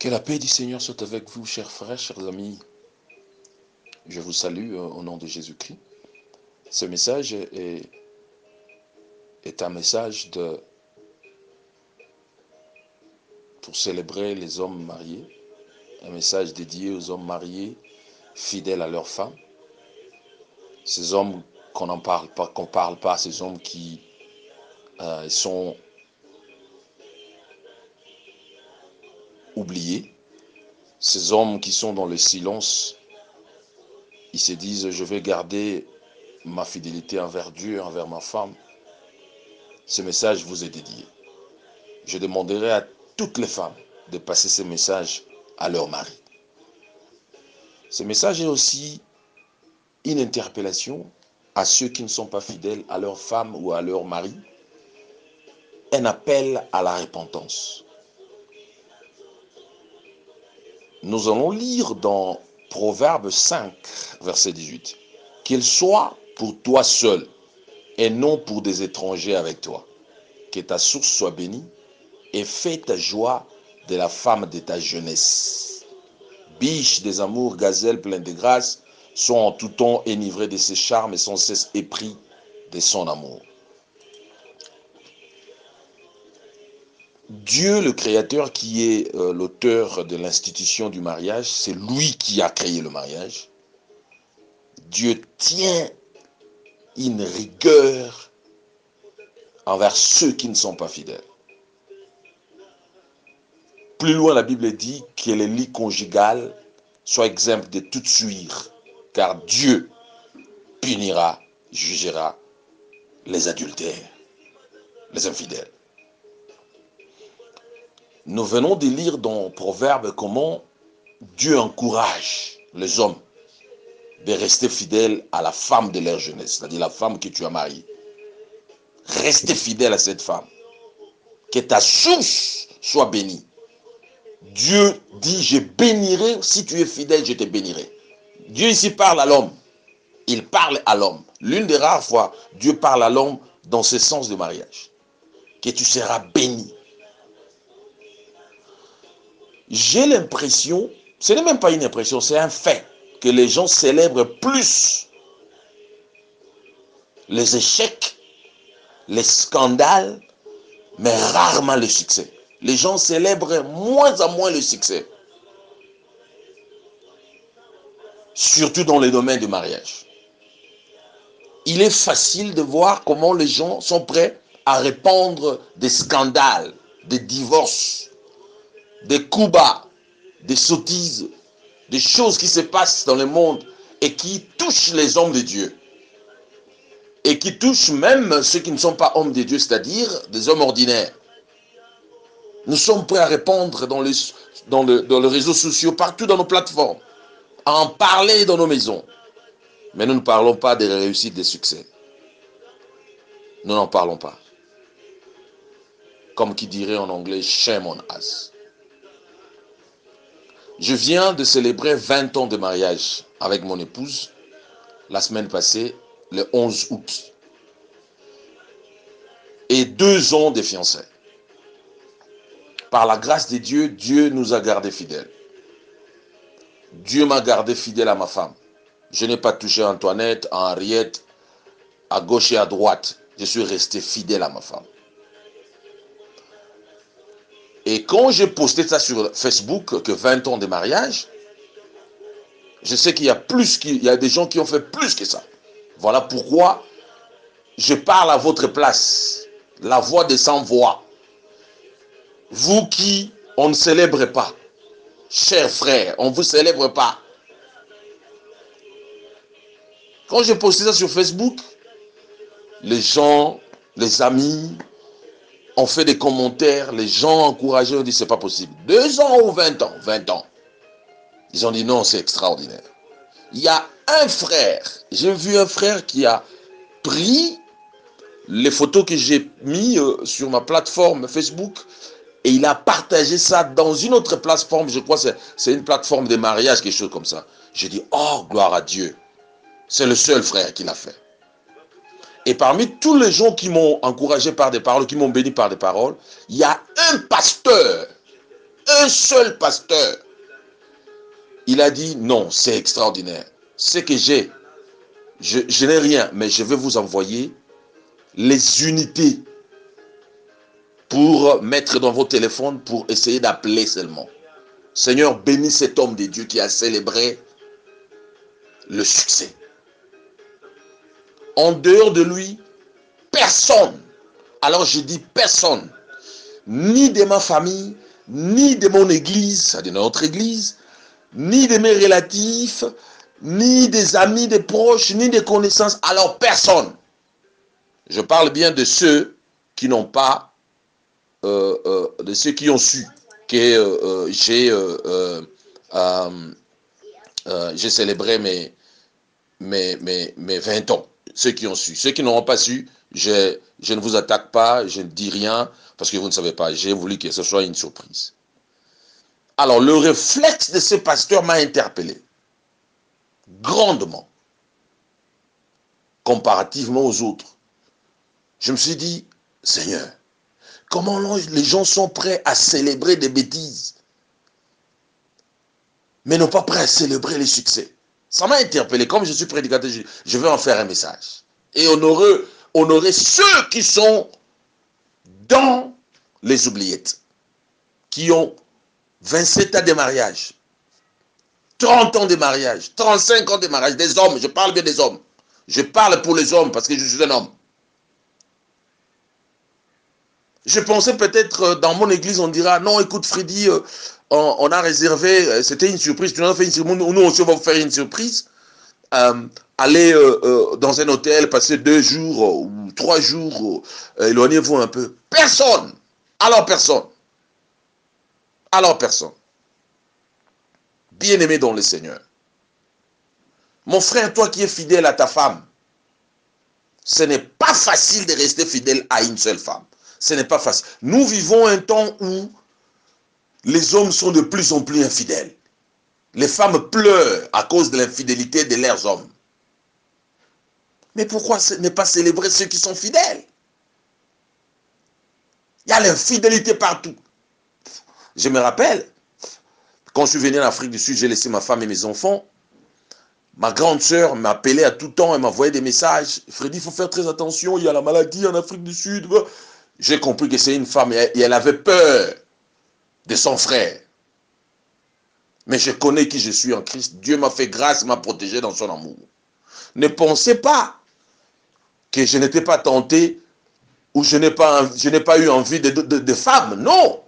Que la paix du Seigneur soit avec vous, chers frères, chers amis. Je vous salue au nom de Jésus-Christ. Ce message est un message pour célébrer les hommes mariés, un message dédié aux hommes mariés, fidèles à leurs femmes. Ces hommes qu'on n'en parle pas, qu'on parle pas, ces hommes qui sont oubliés, ces hommes qui sont dans le silence. Ils se disent, je vais garder ma fidélité envers Dieu, envers ma femme. Ce message vous est dédié. Je demanderai à toutes les femmes de passer ce message à leur mari. Ce message est aussi une interpellation à ceux qui ne sont pas fidèles à leur femme ou à leur mari. Un appel à la repentance. Nous allons lire dans Proverbe 5, verset 18. « Qu'il soit pour toi seul et non pour des étrangers avec toi. Que ta source soit bénie et fais ta joie de la femme de ta jeunesse. Biche des amours, gazelle pleine de grâce, sont en tout temps enivrés de ses charmes et sans cesse épris de son amour. » Dieu, le Créateur, qui est l'auteur de l'institution du mariage, c'est lui qui a créé le mariage. Dieu tient une rigueur envers ceux qui ne sont pas fidèles. Plus loin, la Bible dit que les lits conjugales soient exempts de toute souillure, car Dieu punira, jugera les adultères, les infidèles. Nous venons de lire dans Proverbe comment Dieu encourage les hommes de rester fidèles à la femme de leur jeunesse, c'est-à-dire la femme que tu as mariée. Restez fidèle à cette femme. Que ta source soit bénie. Dieu dit, je bénirai, si tu es fidèle, je te bénirai. Dieu ici parle à l'homme. Il parle à l'homme. L'une des rares fois, Dieu parle à l'homme dans ce sens de mariage. Que tu seras béni. J'ai l'impression, ce n'est même pas une impression, c'est un fait, que les gens célèbrent plus les échecs, les scandales, mais rarement le succès. Les gens célèbrent moins en moins le succès. Surtout dans les domaines du mariage. Il est facile de voir comment les gens sont prêts à répandre des scandales, des divorces, des coups bas, des sottises, des choses qui se passent dans le monde et qui touchent les hommes de Dieu. Et qui touchent même ceux qui ne sont pas hommes de Dieu, c'est-à-dire des hommes ordinaires. Nous sommes prêts à répandre dans les réseaux sociaux, partout dans nos plateformes, à en parler dans nos maisons. Mais nous ne parlons pas des réussites, des succès. Nous n'en parlons pas. Comme qui dirait en anglais, shame on us. Je viens de célébrer 20 ans de mariage avec mon épouse, la semaine passée, le 11 août. Et 2 ans de fiançailles. Par la grâce de Dieu, Dieu nous a gardés fidèles. Dieu m'a gardé fidèle à ma femme. Je n'ai pas touché à Antoinette, à Henriette, à gauche et à droite. Je suis resté fidèle à ma femme. Et quand j'ai posté ça sur Facebook, que 20 ans de mariage, je sais qu'il y a des gens qui ont fait plus que ça. Voilà pourquoi je parle à votre place. La voix des sans-voix. Vous qui, on ne célèbre pas. Chers frères, on ne vous célèbre pas. Quand j'ai posté ça sur Facebook, les gens, les amis, ont fait des commentaires, les gens encouragés, ont dit c'est pas possible. 2 ans ou 20 ans? 20 ans. Ils ont dit non, c'est extraordinaire. Il y a un frère, j'ai vu un frère qui a pris les photos que j'ai mis sur ma plateforme Facebook et il a partagé ça dans une autre plateforme, je crois que c'est une plateforme de mariage, quelque chose comme ça. J'ai dit, oh, gloire à Dieu. C'est le seul frère qui l'a fait. Et parmi tous les gens qui m'ont encouragé par des paroles, qui m'ont béni par des paroles, il y a un pasteur Un seul pasteur. Il a dit non, c'est extraordinaire. Ce que j'ai, je n'ai rien, mais je vais vous envoyer les unités pour mettre dans vos téléphones pour essayer d'appeler seulement. Seigneur, bénis cet homme de Dieu qui a célébré le succès. En dehors de lui, personne. Alors je dis personne. Ni de ma famille, ni de mon église, c'est-à-dire notre église, ni de mes relatifs, ni des amis, des proches, ni des connaissances. Alors personne. Je parle bien de ceux qui n'ont pas, de ceux qui ont su que j'ai célébré mes 20 ans. Ceux qui ont su. Ceux qui n'auront pas su, je ne vous attaque pas, je ne dis rien, parce que vous ne savez pas. J'ai voulu que ce soit une surprise. Alors, le réflexe de ce pasteur m'a interpellé. Grandement. Comparativement aux autres. Je me suis dit, Seigneur, comment les gens sont prêts à célébrer des bêtises, mais non pas prêts à célébrer les succès. Ça m'a interpellé. Comme je suis prédicateur, je vais en faire un message. Et honorer ceux qui sont dans les oubliettes, qui ont 27 ans de mariage, 30 ans de mariage, 35 ans de mariage, des hommes, je parle bien des hommes. Je parle pour les hommes parce que je suis un homme. Je pensais peut-être dans mon église, on dira, non, écoute Freddy, on a réservé, c'était une surprise, tu nous as fait une surprise, nous aussi on va vous faire une surprise. Allez dans un hôtel, passer 2 jours ou 3 jours, éloignez-vous un peu. Personne. Alors personne. Alors personne. Bien-aimé dans le Seigneur. Mon frère, toi qui es fidèle à ta femme, ce n'est pas facile de rester fidèle à une seule femme. Ce n'est pas facile. Nous vivons un temps où les hommes sont de plus en plus infidèles. Les femmes pleurent à cause de l'infidélité de leurs hommes. Mais pourquoi ne pas célébrer ceux qui sont fidèles? Il y a l'infidélité partout. Je me rappelle, quand je suis venu en Afrique du Sud, j'ai laissé ma femme et mes enfants. Ma grande sœur m'appelait à tout temps, elle m'envoyait des messages. Freddy, il faut faire très attention, il y a la maladie en Afrique du Sud. J'ai compris que c'est une femme et elle avait peur de son frère. Mais je connais qui je suis en Christ. Dieu m'a fait grâce, m'a protégé dans son amour. Ne pensez pas que je n'étais pas tenté ou je n'ai pas eu envie de femmes. Non.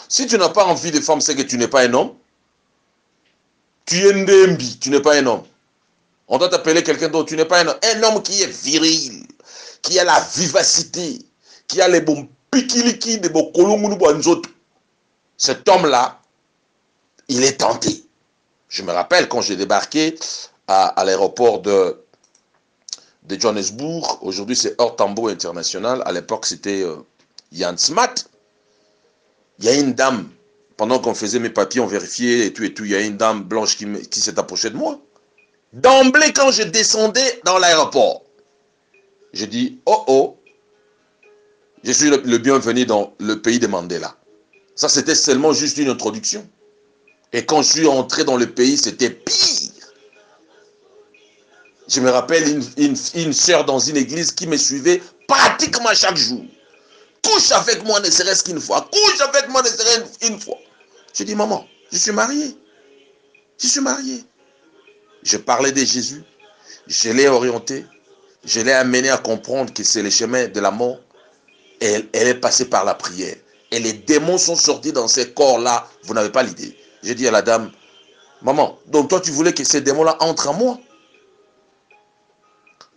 Si tu n'as pas envie de femmes, c'est que tu n'es pas un homme. Tu es Ndembi, tu n'es pas un homme. On doit t'appeler quelqu'un d'autre, tu n'es pas un homme. Un homme qui est viril, qui a la vivacité, qui a les bons pikiliki, des bons kolongoulou, cet homme-là, il est tenté. Je me rappelle quand j'ai débarqué à l'aéroport de Johannesburg, aujourd'hui c'est Hors Tambo International, à l'époque c'était Jan Smat. Il y a une dame, pendant qu'on faisait mes papiers, on vérifiait et tout, il y a une dame blanche qui s'est approchée de moi. D'emblée, quand je descendais dans l'aéroport, j'ai dit, oh oh, je suis le bienvenu dans le pays de Mandela. Ça, c'était seulement juste une introduction. Et quand je suis entré dans le pays, c'était pire. Je me rappelle une sœur dans une église qui me suivait pratiquement chaque jour. Couche avec moi ne serait-ce qu'une fois. Couche avec moi ne serait-ce qu'une fois. Je dis, maman, je suis marié. Je suis marié. Je parlais de Jésus. Je l'ai orienté. Je l'ai amené à comprendre que c'est le chemin de la mort. Et elle est passée par la prière. Et les démons sont sortis dans ces corps-là. Vous n'avez pas l'idée. J'ai dit à la dame, maman, donc toi tu voulais que ces démons-là entrent en moi?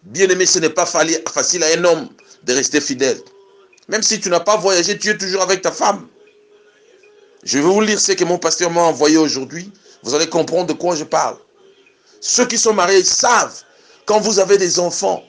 Bien aimé, ce n'est pas facile à un homme de rester fidèle. Même si tu n'as pas voyagé, tu es toujours avec ta femme. Je vais vous lire ce que mon pasteur m'a envoyé aujourd'hui. Vous allez comprendre de quoi je parle. Ceux qui sont mariés savent, quand vous avez des enfants,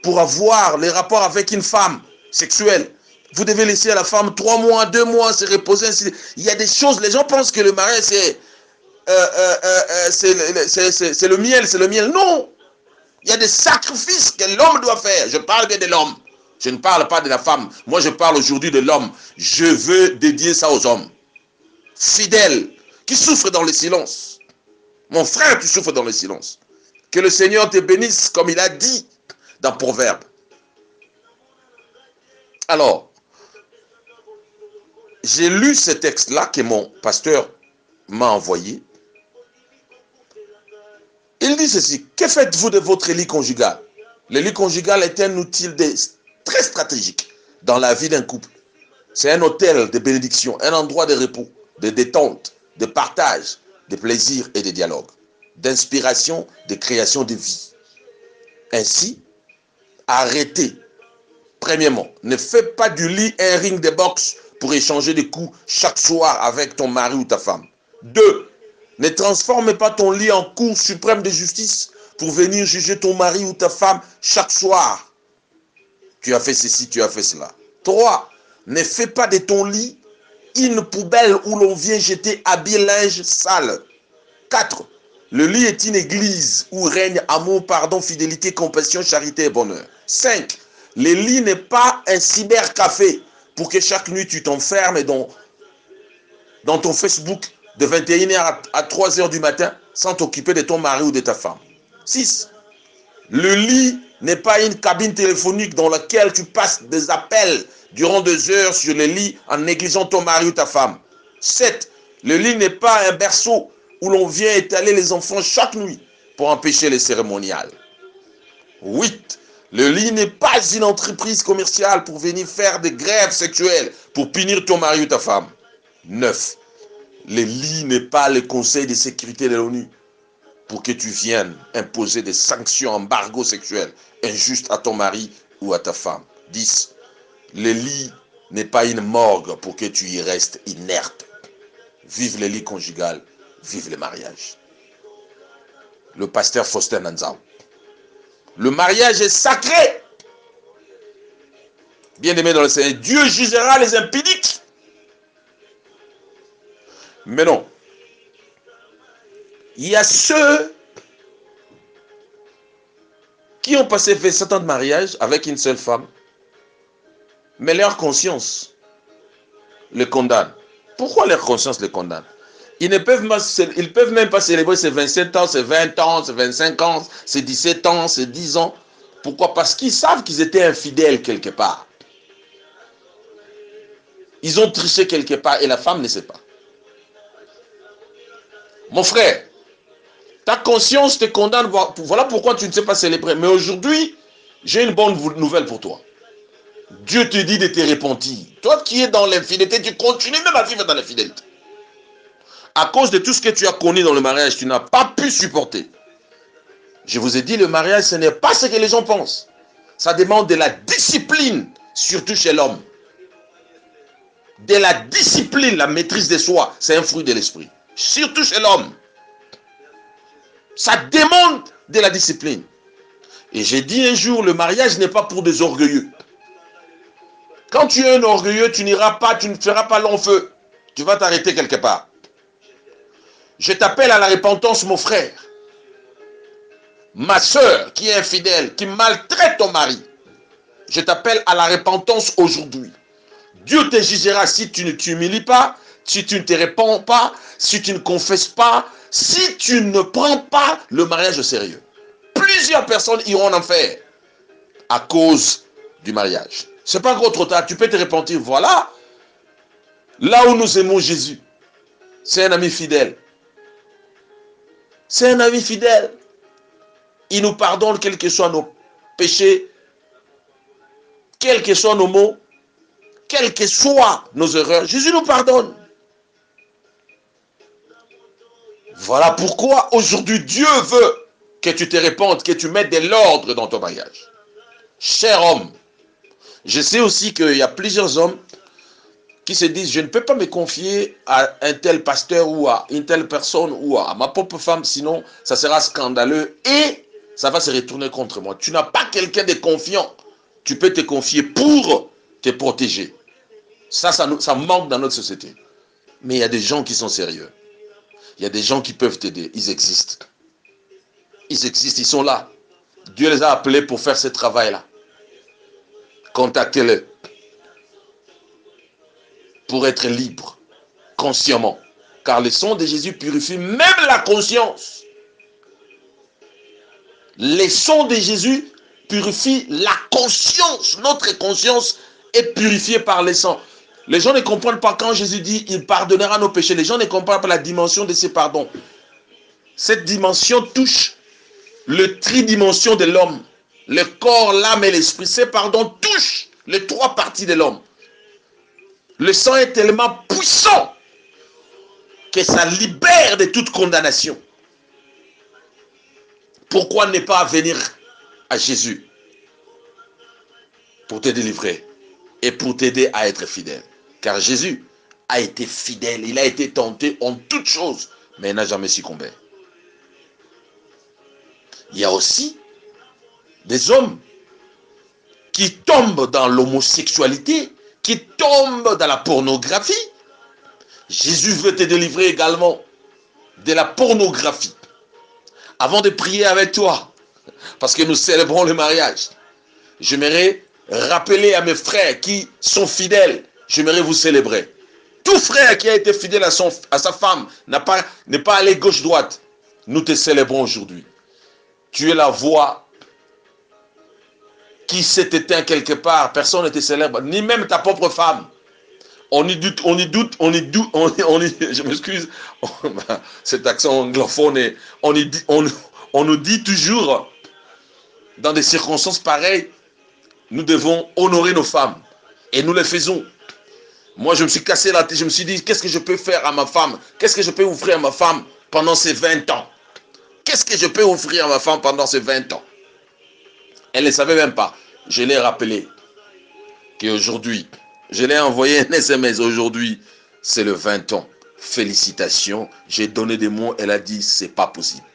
pour avoir les rapports avec une femme sexuelle, vous devez laisser à la femme 3 mois, 2 mois, se reposer. Il y a des choses, les gens pensent que le mariage c'est le miel, c'est le miel. Non! Il y a des sacrifices que l'homme doit faire. Je parle bien de l'homme. Je ne parle pas de la femme. Moi, je parle aujourd'hui de l'homme. Je veux dédier ça aux hommes. fidèle, qui souffre dans le silence. Mon frère, tu souffres dans le silence. Que le Seigneur te bénisse, comme il a dit dans Proverbe. Alors, j'ai lu ce texte-là que mon pasteur m'a envoyé. Il dit ceci: que faites-vous de votre lit conjugal? Le lit conjugal est un outil très stratégique dans la vie d'un couple. C'est un hôtel de bénédiction, un endroit de repos, de détente, de partage, de plaisir et de dialogue, d'inspiration, de création de vie. Ainsi, arrêtez. Premièrement, ne fais pas du lit un ring de boxe pour échanger des coups chaque soir avec ton mari ou ta femme. 2. Ne transforme pas ton lit en cour suprême de justice pour venir juger ton mari ou ta femme chaque soir. Tu as fait ceci, tu as fait cela. 3. Ne fais pas de ton lit une poubelle où l'on vient jeter habits, linge sale. 4. Le lit est une église où règne amour, pardon, fidélité, compassion, charité et bonheur. 5. Le lit n'est pas un cybercafé pour que chaque nuit tu t'enfermes dans ton Facebook de 21h à 3h du matin sans t'occuper de ton mari ou de ta femme. 6. Le lit n'est pas une cabine téléphonique dans laquelle tu passes des appels durant 2 heures sur le lit en négligeant ton mari ou ta femme. 7. Le lit n'est pas un berceau où l'on vient étaler les enfants chaque nuit pour empêcher les cérémoniales. 8. Le lit n'est pas une entreprise commerciale pour venir faire des grèves sexuelles pour punir ton mari ou ta femme. 9. Le lit n'est pas le conseil de sécurité de l'ONU pour que tu viennes imposer des sanctions, embargos sexuels injustes à ton mari ou à ta femme. 10. Le lit n'est pas une morgue pour que tu y restes inerte. Vive le lit conjugal, vive le mariage. Le pasteur Faustin Nanzao. Le mariage est sacré. Bien-aimé dans le Seigneur, Dieu jugera les impudiques. Mais non. Il y a ceux qui ont passé 27 ans de mariage avec une seule femme, mais leur conscience les condamne. Pourquoi leur conscience les condamne? Ils peuvent même pas célébrer ces 27 ans, ces 20 ans, ces 25 ans, ces 17 ans, ces 10 ans. Pourquoi? Parce qu'ils savent qu'ils étaient infidèles quelque part. Ils ont triché quelque part et la femme ne sait pas. Mon frère, ta conscience te condamne. Voilà pourquoi tu ne sais pas célébrer. Mais aujourd'hui, j'ai une bonne nouvelle pour toi. Dieu te dit de te repentir. Toi qui es dans l'infidélité, tu continues même à vivre dans l'infidélité. À cause de tout ce que tu as connu dans le mariage, tu n'as pas pu supporter. Je vous ai dit, le mariage, ce n'est pas ce que les gens pensent. Ça demande de la discipline, surtout chez l'homme. De la discipline, la maîtrise de soi, c'est un fruit de l'esprit. Surtout chez l'homme. Ça demande de la discipline. Et j'ai dit un jour, le mariage n'est pas pour des orgueilleux. Quand tu es un orgueilleux, tu n'iras pas, tu ne feras pas long feu. Tu vas t'arrêter quelque part. Je t'appelle à la repentance, mon frère. Ma soeur qui est infidèle, qui maltraite ton mari. Je t'appelle à la repentance aujourd'hui. Dieu te jugera si tu ne t'humilies pas, si tu ne te réponds pas, si tu ne confesses pas, si tu ne prends pas le mariage au sérieux. Plusieurs personnes iront en enfer à cause du mariage. Ce n'est pas encore trop tard, tu peux te repentir. Voilà, là où nous aimons Jésus, c'est un ami fidèle. C'est un ami fidèle. Il nous pardonne quels que soient nos péchés, quels que soient nos maux, quelles que soient nos erreurs. Jésus nous pardonne. Voilà pourquoi aujourd'hui Dieu veut que tu te répandes, que tu mettes de l'ordre dans ton mariage. Cher homme, je sais aussi qu'il y a plusieurs hommes qui se disent, je ne peux pas me confier à un tel pasteur ou à une telle personne ou à ma propre femme, sinon ça sera scandaleux et ça va se retourner contre moi. Tu n'as pas quelqu'un de confiant. Tu peux te confier pour te protéger. Ça manque dans notre société. Mais il y a des gens qui sont sérieux. Il y a des gens qui peuvent t'aider. Ils existent. Ils existent, ils sont là. Dieu les a appelés pour faire ce travail-là. Contactez-les. Pour être libre, consciemment. Car le sang de Jésus purifie même la conscience. Le sang de Jésus purifie la conscience. Notre conscience est purifiée par le sang. Les gens ne comprennent pas quand Jésus dit il pardonnera nos péchés. Les gens ne comprennent pas la dimension de ces pardons. Cette dimension touche le tridimension de l'homme. Le corps, l'âme et l'esprit. Ces pardons touchent les trois parties de l'homme. Le sang est tellement puissant que ça libère de toute condamnation. Pourquoi ne pas venir à Jésus pour te délivrer et pour t'aider à être fidèle? Car Jésus a été fidèle, il a été tenté en toutes choses, mais il n'a jamais succombé. Il y a aussi des hommes qui tombent dans l'homosexualité, qui tombent dans la pornographie. Jésus veut te délivrer également de la pornographie. Avant de prier avec toi, parce que nous célébrons le mariage, j'aimerais rappeler à mes frères qui sont fidèles, j'aimerais vous célébrer. Tout frère qui a été fidèle à sa femme n'est pas allé gauche-droite. Nous te célébrons aujourd'hui. Tu es la voix qui s'est éteinte quelque part. Personne ne te célèbre, ni même ta propre femme. On y doute, je m'excuse, cet accent anglophone, on nous dit toujours, dans des circonstances pareilles, nous devons honorer nos femmes. Et nous le faisons. Moi, je me suis cassé la tête, je me suis dit, qu'est-ce que je peux faire à ma femme? Qu'est-ce que je peux offrir à ma femme pendant ces 20 ans? Qu'est-ce que je peux offrir à ma femme pendant ces 20 ans? Elle ne savait même pas. Je l'ai rappelé qu'aujourd'hui, je l'ai envoyé un SMS aujourd'hui, c'est le 20 ans. Félicitations, j'ai donné des mots, elle a dit, c'est pas possible.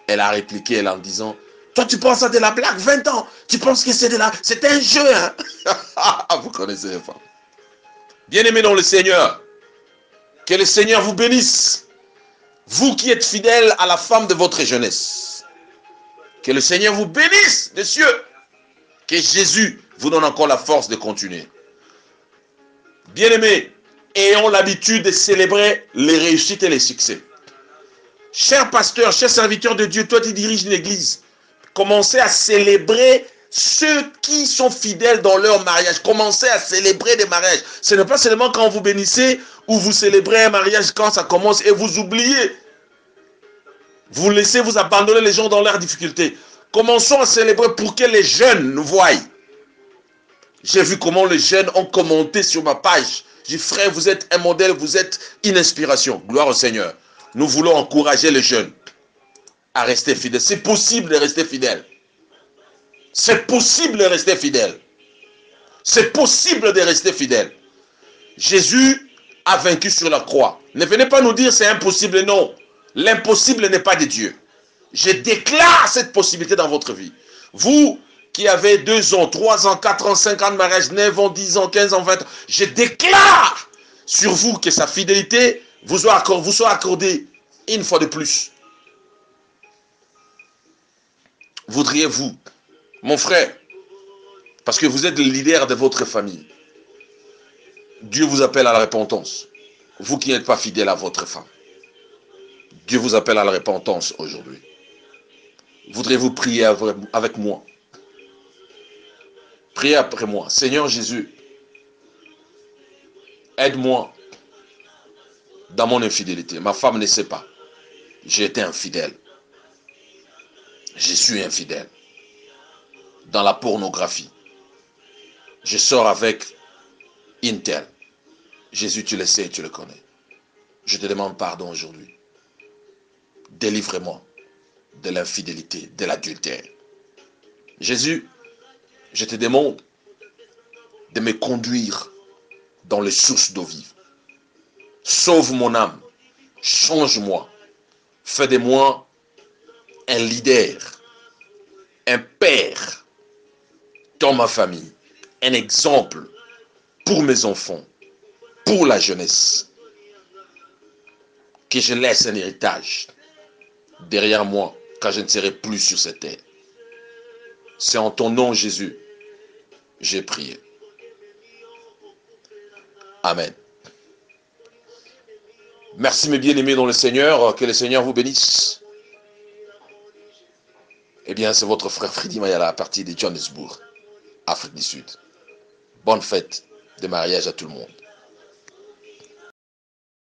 Elle a répliqué, elle en disant, toi tu penses à de la blague, 20 ans, tu penses que c'est un jeu, hein? Vous connaissez les femmes. Bien-aimés dans le Seigneur, que le Seigneur vous bénisse. Vous qui êtes fidèles à la femme de votre jeunesse. Que le Seigneur vous bénisse des cieux. Que Jésus vous donne encore la force de continuer. Bien-aimés, ayons l'habitude de célébrer les réussites et les succès. Cher pasteur, cher serviteur de Dieu, toi qui diriges une église, commencez à célébrer ceux qui sont fidèles dans leur mariage. Commencez à célébrer des mariages. Ce n'est pas seulement quand vous bénissez ou vous célébrez un mariage quand ça commence et vous oubliez. Vous laissez vous abandonner les gens dans leurs difficultés. Commençons à célébrer pour que les jeunes nous voient. J'ai vu comment les jeunes ont commenté sur ma page. J'ai dit, frère, vous êtes un modèle, vous êtes une inspiration. Gloire au Seigneur. Nous voulons encourager les jeunes à rester fidèles. C'est possible de rester fidèle. C'est possible de rester fidèle. C'est possible de rester fidèle. Jésus a vaincu sur la croix. Ne venez pas nous dire c'est impossible, non. L'impossible n'est pas de Dieu. Je déclare cette possibilité dans votre vie. Vous qui avez 2 ans, 3 ans, 4 ans, 5 ans de mariage, 9 ans, 10 ans, 15 ans, 20 ans, je déclare sur vous que sa fidélité vous soit accordée une fois de plus. Voudriez-vous, mon frère, parce que vous êtes le leader de votre famille, Dieu vous appelle à la repentance. Vous qui n'êtes pas fidèle à votre femme, Dieu vous appelle à la repentance aujourd'hui. Voudriez-vous prier avec moi? Priez après moi. Seigneur Jésus, aide-moi dans mon infidélité. Ma femme ne sait pas. J'ai été infidèle. Je suis infidèle. Dans la pornographie. Je sors avec Intel. Jésus, tu le sais, tu le connais. Je te demande pardon aujourd'hui. Délivre-moi de l'infidélité, de l'adultère. Jésus, je te demande de me conduire dans les sources d'eau vive. Sauve mon âme. Change-moi. Fais de moi un leader, un père dans ma famille, un exemple pour mes enfants, pour la jeunesse. Que je laisse un héritage derrière moi quand je ne serai plus sur cette terre. C'est en ton nom, Jésus, j'ai prié. Amen. Merci mes bien-aimés dans le Seigneur, que le Seigneur vous bénisse. Eh bien, c'est votre frère Freddy Mayala à partir de Johannesburg, Afrique du Sud. Bonne fête de mariage à tout le monde.